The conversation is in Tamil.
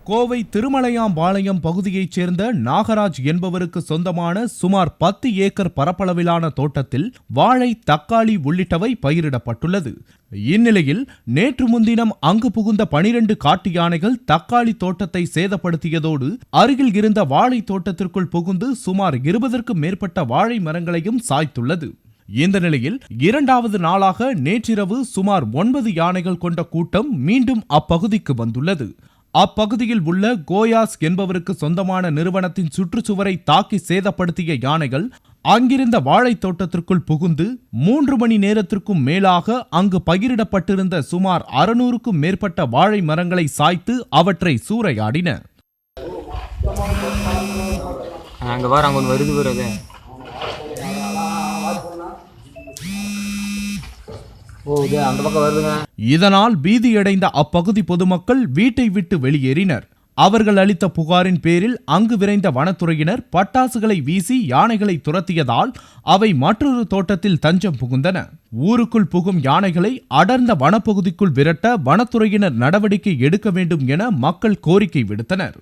கோவை திருமலையாம்பாளையம் பகுதியைச் சேர்ந்த நாகராஜ் என்பவருக்கு சொந்தமான சுமார் 10 ஏக்கர் பரப்பளவிலான தோட்டத்தில் வாழை, தக்காளி உள்ளிட்டவை பயிரிடப்பட்டுள்ளது. இந்நிலையில் நேற்று முன்தினம் அங்கு புகுந்த 12 காட்டு யானைகள் தக்காளி தோட்டத்தை சேதப்படுத்தியதோடு அருகில் இருந்த வாழை தோட்டத்திற்குள் புகுந்து சுமார் 20க்கும் மேற்பட்ட வாழை மரங்களையும் சாய்த்துள்ளது. இந்த நிலையில் 2வது நாளாக நேற்றிரவு சுமார் 9 யானைகள் கொண்ட கூட்டம் மீண்டும் அப்பகுதிக்கு வந்துள்ளது. அப்பகுதியில் உள்ள கோயாஸ் என்பவருக்கு சொந்தமான நிறுவனத்தின் சுற்றுச்சுவரை தாக்கி சேதப்படுத்திய யானைகள் அங்கிருந்த வாழை தோட்டத்திற்குள் புகுந்து 3 மணி நேரத்திற்கும் மேலாக அங்கு பயிரிடப்பட்டிருந்த சுமார் 600க்கும் மேற்பட்ட வாழை மரங்களை சாய்த்து அவற்றை சூறையாடின. இதனால் பீதியடைந்த அப்பகுதி பொதுமக்கள் வீட்டை விட்டு வெளியேறினர். அவர்கள் அளித்த புகாரின் பேரில் அங்கு விரைந்த வனத்துறையினர் பட்டாசுகளை வீசி யானைகளை துரத்தியதால் அவை மற்றொரு தோட்டத்தில் தஞ்சம் புகுந்தன. ஊருக்குள் புகும் யானைகளை அடர்ந்த வனப்பகுதிக்குள் விரட்ட வனத்துறையினர் நடவடிக்கை எடுக்க வேண்டும் என மக்கள் கோரிக்கை விடுத்தனர்.